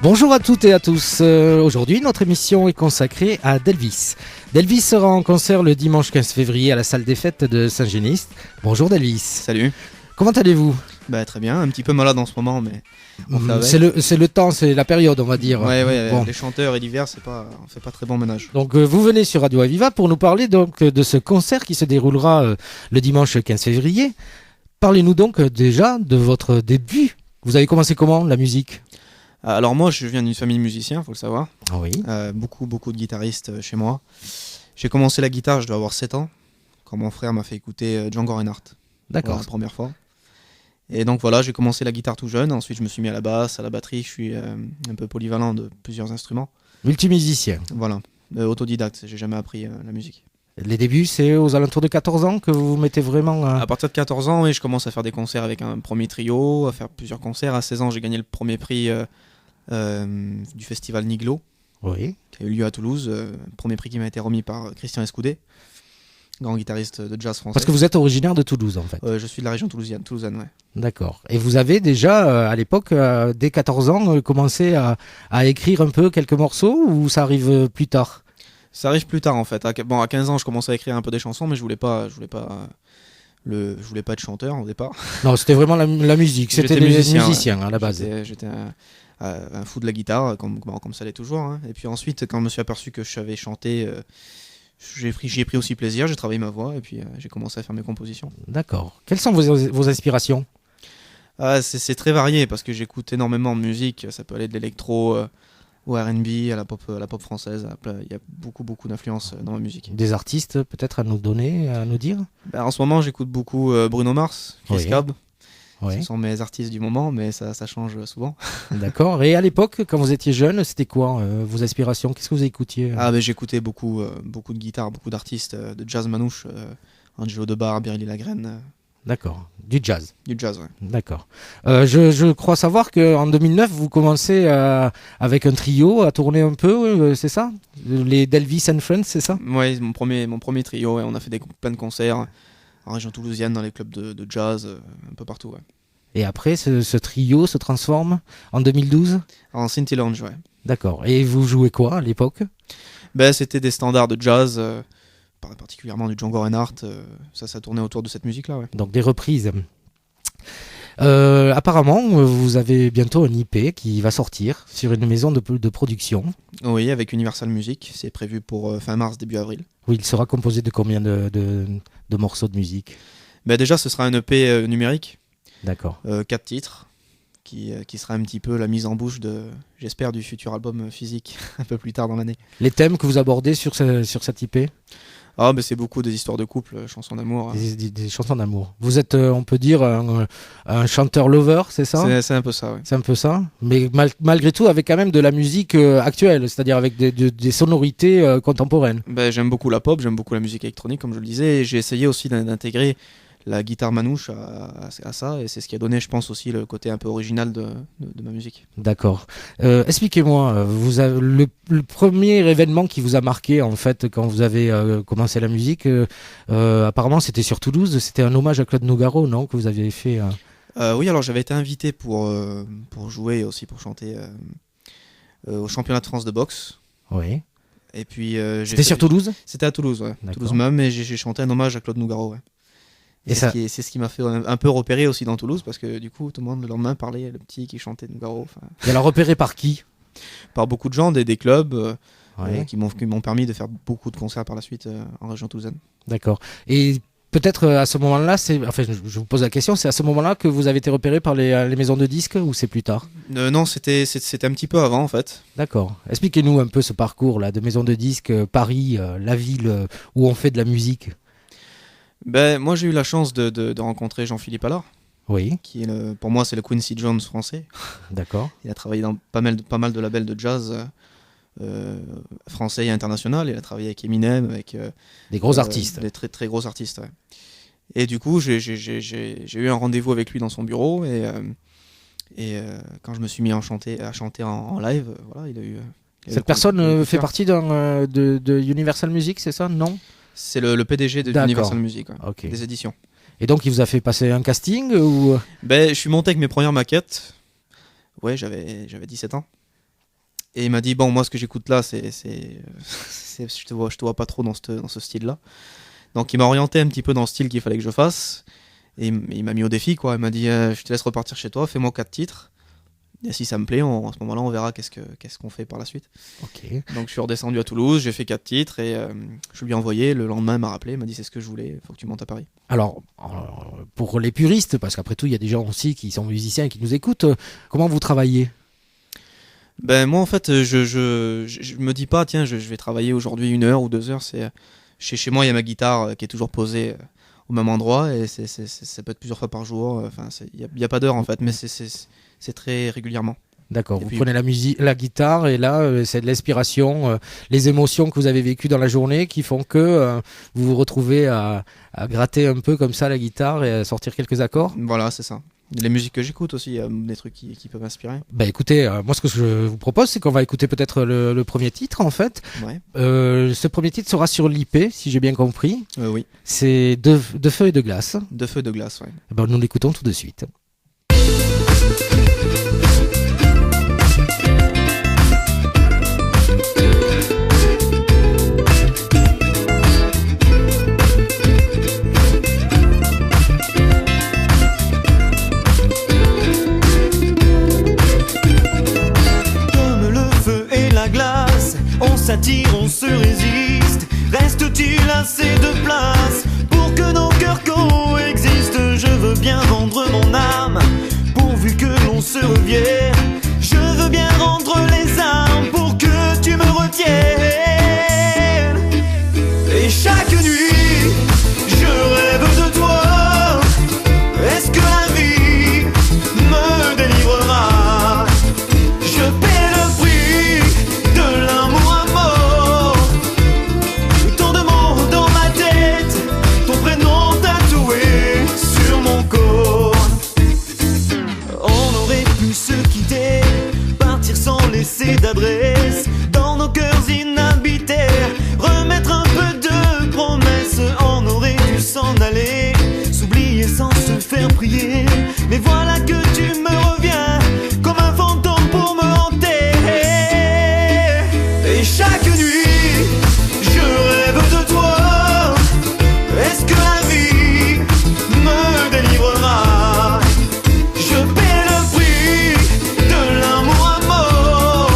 Bonjour à toutes et à tous. Aujourd'hui, notre émission est consacrée à Delvis. Delvis sera en concert le dimanche 15 février à la salle des fêtes de Saint-Genest. Bonjour Delvis. Salut. Comment allez-vous ? Très bien, un petit peu malade en ce moment, mais on fait avec. C'est le temps, c'est la période, on va dire. Ouais, Bon. Les chanteurs et l'hiver, on fait pas très bon ménage. Donc vous venez sur Radio Aviva pour nous parler donc de ce concert qui se déroulera le dimanche 15 février. Parlez-nous donc déjà de votre début. Vous avez commencé comment, la musique ? Alors moi, je viens d'une famille de musiciens, faut le savoir. Ah oui. Beaucoup de guitaristes chez moi. J'ai commencé la guitare, je dois avoir 7 ans, quand mon frère m'a fait écouter Django Reinhardt. D'accord. La première fois. Et donc voilà, j'ai commencé la guitare tout jeune, ensuite je me suis mis à la basse, à la batterie, je suis un peu polyvalent de plusieurs instruments. Multimusicien. Voilà, autodidacte, j'ai jamais appris la musique. Les débuts, c'est aux alentours de 14 ans que vous vous mettez vraiment... À partir de 14 ans, oui, je commence à faire des concerts avec un premier trio, à faire plusieurs concerts. À 16 ans, j'ai gagné le premier prix du festival Niglo, Oui. qui a eu lieu à Toulouse. Premier prix qui m'a été remis par Christian Escoudé, grand guitariste de jazz français. Parce que vous êtes originaire de Toulouse, en fait. Je suis de la région toulousaine, ouais. D'accord. Et vous avez déjà, à l'époque, dès 14 ans, commencé à écrire un peu quelques morceaux ou ça arrive plus tard ? Ça arrive plus tard en fait. À 15 ans, je commençais à écrire un peu des chansons, mais je voulais pas être chanteur au départ. Non, c'était vraiment la musique. C'était des musiciens ouais. À la base. J'étais un fou de la guitare, comme ça l'est toujours. Hein. Et puis ensuite, quand je me suis aperçu que je savais chanter, j'y ai pris aussi plaisir. J'ai travaillé ma voix et puis j'ai commencé à faire mes compositions. D'accord. Quelles sont vos inspirations ? C'est très varié parce que j'écoute énormément de musique. Ça peut aller de l'électro au R&B, à la pop française. Il y a beaucoup d'influences dans ma musique. Des artistes peut-être à nous donner, à nous dire ? En ce moment, j'écoute beaucoup Bruno Mars, Chris Cab. Oui. Ce sont mes artistes du moment, mais ça change souvent. D'accord. Et à l'époque, quand vous étiez jeune, c'était quoi vos aspirations ? Qu'est-ce que vous écoutiez ? J'écoutais beaucoup de guitares, beaucoup d'artistes, de jazz manouche, Angelo Debar, Biréli Lagrène. D'accord. Du jazz. Du jazz, ouais. D'accord. Je crois savoir qu'en 2009, vous commencez avec un trio à tourner un peu, c'est ça ? Les Delvis and Friends, c'est ça ? Oui, mon premier trio, et on a fait plein de concerts en région toulousienne, dans les clubs de jazz, un peu partout. Ouais. Et après, ce trio se transforme en 2012 ? En Synthie Lounge, ouais. D'accord. Et vous jouez quoi à l'époque ? C'était des standards de jazz, particulièrement du Django Reinhardt. Ça tournait autour de cette musique-là, ouais. Donc des reprises. Apparemment, vous avez bientôt un IP qui va sortir sur une maison de production. Oui, avec Universal Music. C'est prévu pour fin mars, début avril. Oui, il sera composé de combien de morceaux de musique ? Déjà, ce sera un EP numérique. D'accord. 4 titres, qui sera un petit peu la mise en bouche j'espère, du futur album physique, un peu plus tard dans l'année. Les thèmes que vous abordez sur cette IP ? C'est beaucoup des histoires de couple, chansons d'amour. Des chansons d'amour. Vous êtes, on peut dire, un chanteur lover, c'est ça ? C'est un peu ça, oui. C'est un peu ça, mais malgré tout avec quand même de la musique actuelle, c'est-à-dire avec des sonorités contemporaines. J'aime beaucoup la pop, j'aime beaucoup la musique électronique, comme je le disais, et j'ai essayé aussi d'intégrer la guitare manouche à ça, et c'est ce qui a donné, je pense, aussi le côté un peu original de ma musique. D'accord. Expliquez-moi, le premier événement qui vous a marqué, en fait, quand vous avez commencé la musique, apparemment c'était sur Toulouse, c'était un hommage à Claude Nougaro, non, que vous aviez fait Oui, alors j'avais été invité pour jouer et aussi pour chanter au championnat de France de boxe. Oui. Et puis, c'était sur Toulouse ? C'était à Toulouse, ouais. D'accord. Toulouse même, et j'ai chanté un hommage à Claude Nougaro, ouais. Et c'est ce qui m'a fait un peu repérer aussi dans Toulouse, parce que du coup, tout le monde le lendemain parlait le petit qui chantait Nougaro. Et alors repéré par qui ? Par beaucoup de gens, des clubs Ouais. qui m'ont permis de faire beaucoup de concerts par la suite en région toulousaine. D'accord. Et peut-être à ce moment-là, je vous pose la question, c'est à ce moment-là que vous avez été repéré par les maisons de disques ou c'est plus tard ? Non, c'était un petit peu avant en fait. D'accord. Expliquez-nous un peu ce parcours-là de maison de disques, Paris, la ville où on fait de la musique. Moi j'ai eu la chance de rencontrer Jean-Philippe Allard. Oui. Qui est pour moi c'est le Quincy Jones français. D'accord. Il a travaillé dans pas mal de labels de jazz français et international. Il a travaillé avec Eminem, avec des gros artistes. Des très très gros artistes. Ouais. Et du coup j'ai eu un rendez-vous avec lui dans son bureau et quand je me suis mis à chanter en live, voilà, il a eu. Cette personne fait partie de Universal Music, c'est ça ? Non ? C'est le PDG de Universal Music, ouais, okay. Des éditions. Et donc il vous a fait passer un casting ou... Je suis monté avec mes premières maquettes. Ouais, j'avais 17 ans. Et il m'a dit, bon, moi, ce que j'écoute là, je te vois pas trop dans ce style-là. Donc, il m'a orienté un petit peu dans le style qu'il fallait que je fasse. Et il m'a mis au défi, quoi. Il m'a dit, je te laisse repartir chez toi, fais-moi 4 titres. Et si ça me plaît, à ce moment-là, on verra qu'est-ce qu'on fait par la suite. Ok. Donc, je suis redescendu à Toulouse, j'ai fait 4 titres et je lui ai envoyé. Le lendemain, il m'a rappelé, il m'a dit, c'est ce que je voulais, il faut que tu montes à Paris. Alors, pour les puristes, parce qu'après tout, il y a des gens aussi qui sont musiciens et qui nous écoutent, comment vous travaillez ? Ben, moi, en fait, je me dis pas, tiens, je vais travailler aujourd'hui 1 heure ou 2 heures. Chez moi, il y a ma guitare qui est toujours posée au même endroit et ça peut être plusieurs fois par jour. Enfin, il n'y a pas d'heure en fait, mais c'est très régulièrement. D'accord, Et vous puis- prenez la guitare et là, c'est de l'inspiration, les émotions que vous avez vécues dans la journée qui font que vous vous retrouvez à gratter un peu comme ça la guitare et à sortir quelques accords. Voilà, c'est ça. Les musiques que j'écoute aussi, il y a des trucs qui peuvent m'inspirer. Bah écoutez, moi ce que je vous propose, c'est qu'on va écouter peut-être le premier titre en fait. Ouais. Ce premier titre sera sur l'IP, si j'ai bien compris. Oui. C'est de feu et de glace. De feu de glace, ouais. Eh ben, nous l'écoutons tout de suite. Comme le feu et la glace, on s'attire, on se résiste. Reste-t-il assez de place pour que nos cœurs coexistent? Je veux bien vendre mon âme, pourvu que l'on se revienne. Je veux bien rendre les armes pour que tu me retiennes. Et chaque nuit, je rêve de toi. Est-ce que la vie me délivrera? Je paie le prix de l'amour à mort. Tant de mots dans ma tête, ton prénom tatoué sur mon corps. On aurait pu se quitter, partir sans laisser d'adresse, dans nos cœurs inhabités, remettre un peu de promesses. On aurait dû s'en aller, s'oublier sans se faire prier. Mais voilà que tu me reviens comme un fantôme pour me hanter. Et chaque nuit, je rêve de toi. Est-ce que la vie me délivrera? Je paie le prix de l'amour à mort.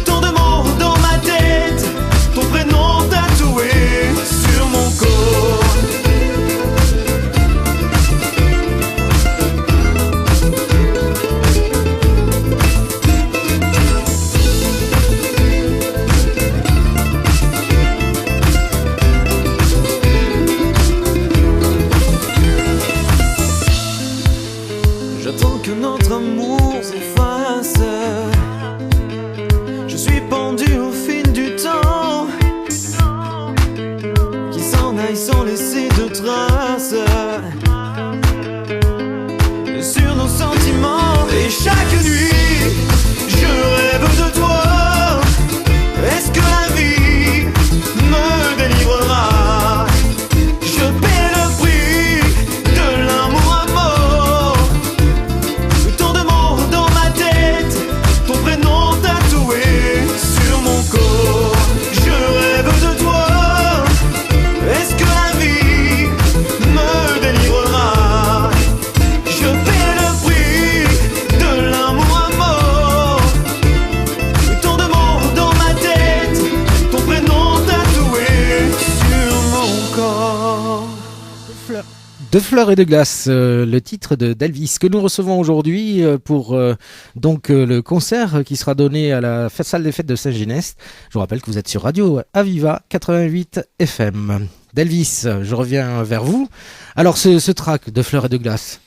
Tant de mots dans ma tête, ton prénom tatoué sur mon corps. J'attends que notre amour s'efface. Je suis pendu au fil du temps, qui s'en aille sans laisser de traces sur nos sentiments. Et chaque nuit, je rêve de toi. Est-ce que la vie me délivrera? Je paie le prix de l'amour à mort. Tant de mots dans ma tête, ton prénom tatoué sur mon corps. Je rêve de toi. Est-ce que la vie me délivrera? Je paie le prix de l'amour à mort. Tant de mots dans ma tête, ton prénom tatoué sur mon corps. De fleurs et de glace, le titre de d'Elvis que nous recevons aujourd'hui pour donc le concert qui sera donné à la salle des fêtes de Saint-Genest. Je vous rappelle que vous êtes sur Radio Aviva 88 FM. D'Elvis, je reviens vers vous. Alors ce track de fleurs et de glace,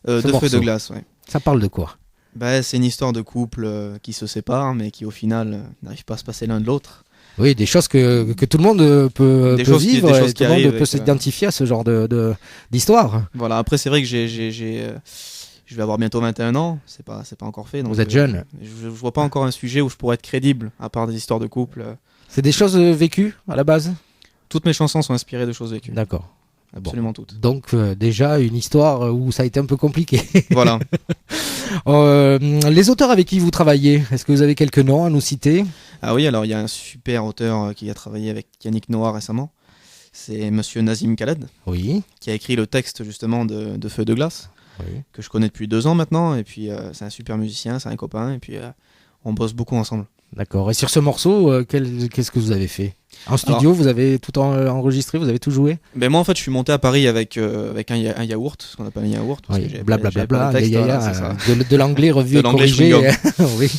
De feu morceau. de glace, ouais. ça parle de quoi? Bah, c'est une histoire de couple qui se séparent, mais qui au final n'arrivent pas à se passer l'un de l'autre. Oui, des choses que tout le monde peut Des choses qui- vivre des et choses tout qui le monde arrivent peut et que- s'identifier à ce genre d'histoire. Voilà, après c'est vrai que je vais avoir bientôt 21 ans, c'est pas encore fait. Donc, Vous êtes jeune. Je vois pas encore un sujet où je pourrais être crédible, à part des histoires de couple. C'est des choses vécues à la base? Toutes mes chansons sont inspirées de choses vécues. D'accord. absolument toutes. Donc déjà une histoire où ça a été un peu compliqué. Voilà. Les auteurs avec qui vous travaillez, est-ce que vous avez quelques noms à nous citer? Ah oui, alors il y a un super auteur qui a travaillé avec Yannick Noah récemment. C'est monsieur Nazim Khaled, Oui. qui a écrit le texte justement de Feu de glace, Oui. que je connais depuis 2 ans maintenant. Et puis c'est un super musicien, c'est un copain. Et puis on bosse beaucoup ensemble. D'accord. Et sur ce morceau, qu'est-ce que vous avez fait? En studio, vous avez tout enregistré, vous avez tout joué? Ben moi en fait je suis monté à Paris avec un yaourt, ce qu'on appelle un yaourt. Parce que Oui, j'avais blablabla, pas le texte, voilà, c'est ça. de l'anglais revu De et l'anglais corrigé. chewing-gum. Oui.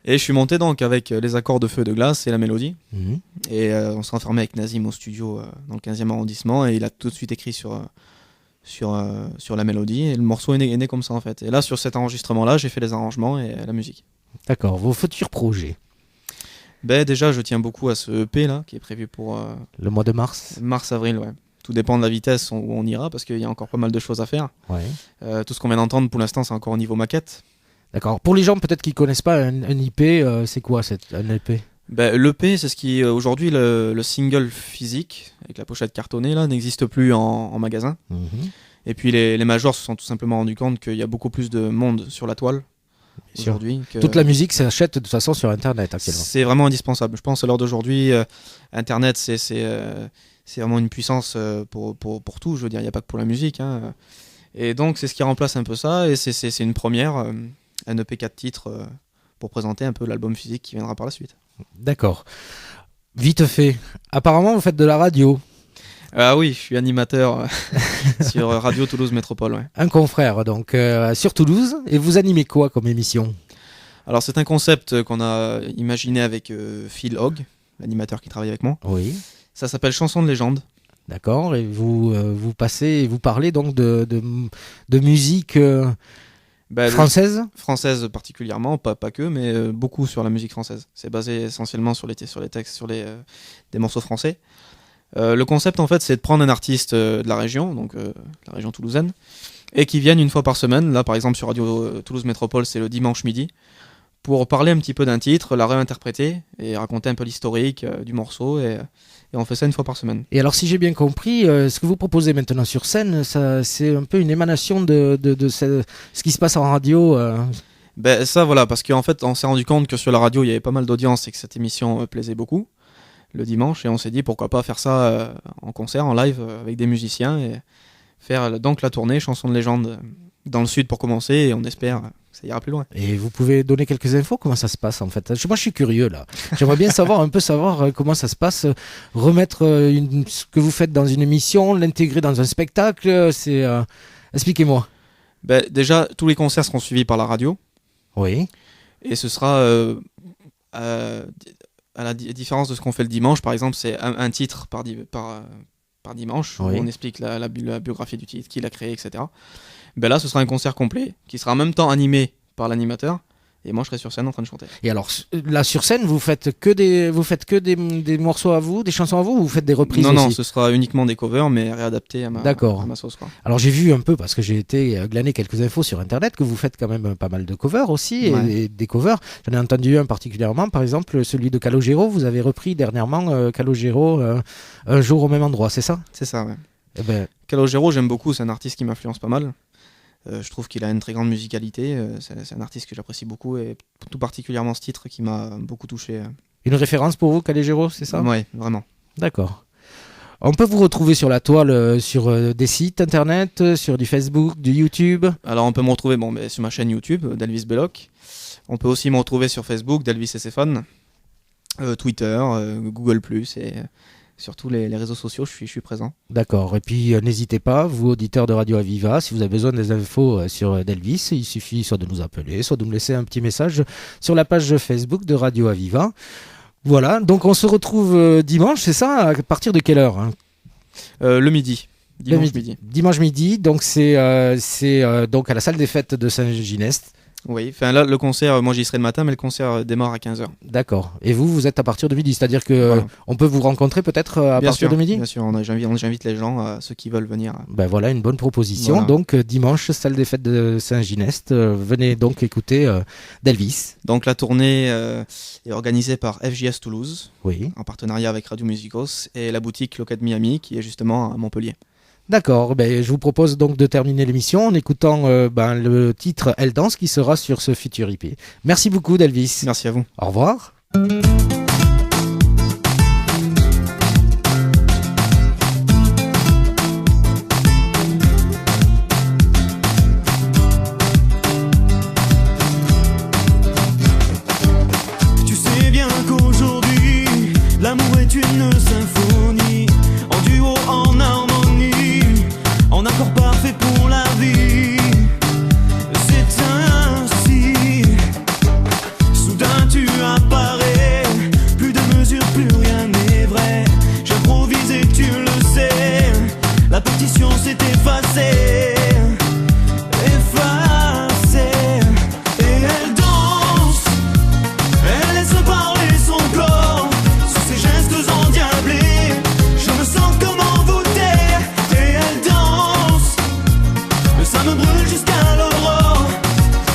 Et je suis monté donc avec les accords de Feu de glace et la mélodie. Mhm. Et on s'est enfermé avec Nazim au studio dans le 15e arrondissement et il a tout de suite écrit sur la mélodie et le morceau est né comme ça en fait. Et là sur cet enregistrement-là j'ai fait les arrangements et la musique. D'accord. Vos futurs projets? Ben déjà je tiens beaucoup à ce EP là qui est prévu pour Le mois de mars? mars-avril, ouais. Tout dépend de la vitesse où on ira parce qu'il y a encore pas mal de choses à faire. Ouais. Tout ce qu'on vient d'entendre pour l'instant c'est encore au niveau maquette. D'accord. Pour les gens peut-être qui connaissent pas un IP, c'est quoi un EP? Ben, l'EP, c'est ce qui aujourd'hui le single physique avec la pochette cartonnée là n'existe plus en magasin. Mhm. Et puis les majors se sont tout simplement rendus compte qu'il y a beaucoup plus de monde sur la toile Sûr. aujourd'hui. Toute la musique s'achète de toute façon sur Internet actuellement. C'est vraiment indispensable. Je pense à l'heure d'aujourd'hui, Internet c'est vraiment une puissance pour tout. Je veux dire, il n'y a pas que pour la musique. Hein. Et donc c'est ce qui remplace un peu ça. Et c'est une première, un EP 4 titres pour présenter un peu l'album physique qui viendra par la suite. D'accord. Vite fait. Apparemment, vous faites de la radio. Ah oui, je suis animateur sur Radio Toulouse Métropole. Ouais. Un confrère, donc, sur Toulouse. Et vous animez quoi comme émission? Alors c'est un concept qu'on a imaginé avec Phil Hogg, l'animateur qui travaille avec moi. Oui. Ça s'appelle Chanson de légende. D'accord. Et vous parlez donc de musique française? Française particulièrement, pas que, mais beaucoup sur la musique française. C'est basé essentiellement sur les textes, des morceaux français. Le concept en fait c'est de prendre un artiste de la région, donc la région toulousaine, et qui viennent une fois par semaine, là par exemple sur Radio Toulouse Métropole c'est le dimanche midi, pour parler un petit peu d'un titre, la réinterpréter et raconter un peu l'historique du morceau, et on fait ça une fois par semaine. Et alors si j'ai bien compris, ce que vous proposez maintenant sur scène, c'est un peu une émanation de ce qui se passe en radio. Ben ça voilà, parce qu'en fait on s'est rendu compte que sur la radio il y avait pas mal d'audience et que cette émission plaisait beaucoup le dimanche, et on s'est dit pourquoi pas faire ça en concert, en live avec des musiciens, et faire donc la tournée Chanson de légende dans le sud pour commencer, et on espère que ça ira plus loin. Et vous pouvez donner quelques infos, comment ça se passe en fait? Moi je suis curieux là, j'aimerais bien savoir comment ça se passe, remettre ce que vous faites dans une émission, l'intégrer dans un spectacle, expliquez-moi. Ben, déjà tous les concerts seront suivis par la radio, Oui. et ce sera à la différence de ce qu'on fait le dimanche, par exemple, c'est un titre par dimanche, Oui. où on explique la biographie du titre, qui l'a créé, etc. Ben là, ce sera un concert complet, qui sera en même temps animé par l'animateur, et moi je serai sur scène en train de chanter. Et alors là sur scène, vous faites que des morceaux à vous, des chansons à vous, ou vous faites des reprises aussi? Non, ce sera uniquement des covers, mais réadaptés à ma sauce. Quoi. Alors j'ai vu un peu, parce que j'ai été glaner quelques infos sur internet, que vous faites quand même pas mal de covers aussi, Ouais. et des covers. J'en ai entendu un particulièrement, par exemple celui de Calogero. Vous avez repris dernièrement Calogero, Un jour au même endroit, c'est ça? C'est ça, ouais. Eh ben, Calogero, j'aime beaucoup, c'est un artiste qui m'influence pas mal. Je trouve qu'il a une très grande musicalité, c'est un artiste que j'apprécie beaucoup, et tout particulièrement ce titre qui m'a beaucoup touché. une référence pour vous, Calogero, c'est ça? Ouais, vraiment. D'accord. On peut vous retrouver sur la toile, sur des sites internet, sur du Facebook, du YouTube. Alors on peut me retrouver sur ma chaîne YouTube d'Elvis Belloc. On peut aussi me retrouver sur Facebook d'Elvis et ses fans, Twitter, Google+, et sur tous les réseaux sociaux, je suis présent. D'accord. Et puis n'hésitez pas, vous auditeurs de Radio Aviva, si vous avez besoin des infos sur Delvis, il suffit soit de nous appeler, soit de nous laisser un petit message sur la page Facebook de Radio Aviva. Voilà, donc on se retrouve dimanche, c'est ça? À partir de quelle heure, hein? Le midi. Dimanche midi. Dimanche midi, donc c'est donc à la salle des fêtes de Saint-Gineste. Oui, enfin là, le concert, moi j'y serai le matin, mais le concert démarre à 15h. D'accord. Et vous êtes à partir de midi, c'est-à-dire que Voilà. on peut vous rencontrer peut-être à partir de midi? Bien sûr, j'invite les gens, ceux qui veulent venir. Ben voilà, une bonne proposition. Voilà. Donc dimanche, salle des fêtes de Saint-Gineste, venez donc écouter d'Elvis. Donc la tournée est organisée par FJS Toulouse, Oui. en partenariat avec Radio Musicos, et la boutique Locade Miami, qui est justement à Montpellier. D'accord, ben, je vous propose donc de terminer l'émission en écoutant le titre Elle danse qui sera sur ce futur EP. Merci beaucoup Delvis. Merci à vous. Au revoir. Tu sais bien qu'aujourd'hui, l'amour est une symphonie, en duo, en harmonie, en accord parfait pour la vie. C'est ainsi, soudain tu apparais, plus de mesure, plus rien n'est vrai. J'improvise et tu le sais, la partition s'est effacée, effacée. Et elle danse, elle laisse parler son corps, sous ses gestes endiablés, je me sens comme envoûté. Et elle danse, ça me brûle jusqu'à l'aurore,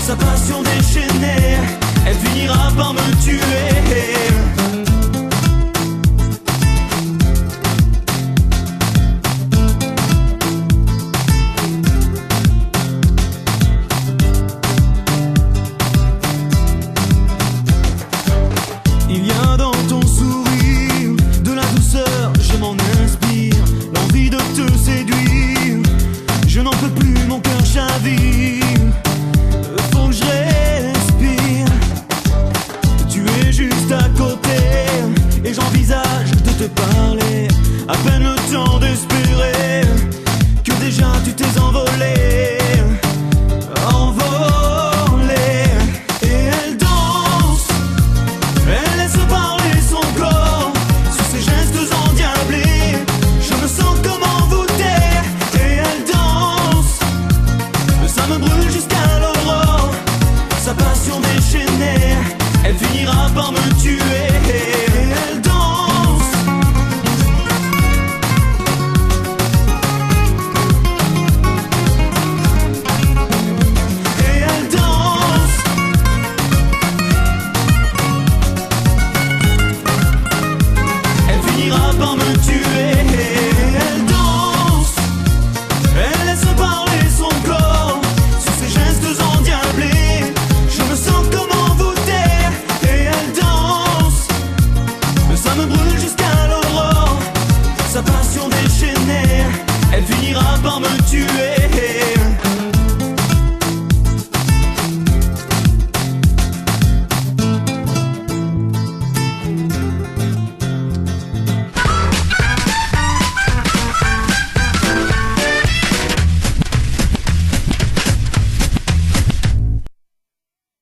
sa passion déchaînée, elle finira par me tuer. Il y a dans ton sourire de la douceur, je m'en inspire, l'envie de te séduire. Je n'en peux plus, mon cœur chavire, faut que je respire. Tu es juste à côté et j'envisage de te parler, à peine le temps d'espérer que déjà tu t'es envolé, envolé. Et elle danse, elle laisse parler son corps, sous ses gestes endiablés, je me sens comme envoûté. Et elle danse, ça me brûle jusqu'à l'aurore, sa passion déchaînée, elle finira par me tuer. Et elle danse, et elle danse, elle finira par me tuer. Et elle danse, elle laisse parler son corps, sous ses gestes endiablés, je me sens comme envoûté. Et elle danse, ça me brûle jusqu'à l'aurore, sa passion déchaînée, elle finira par me tuer.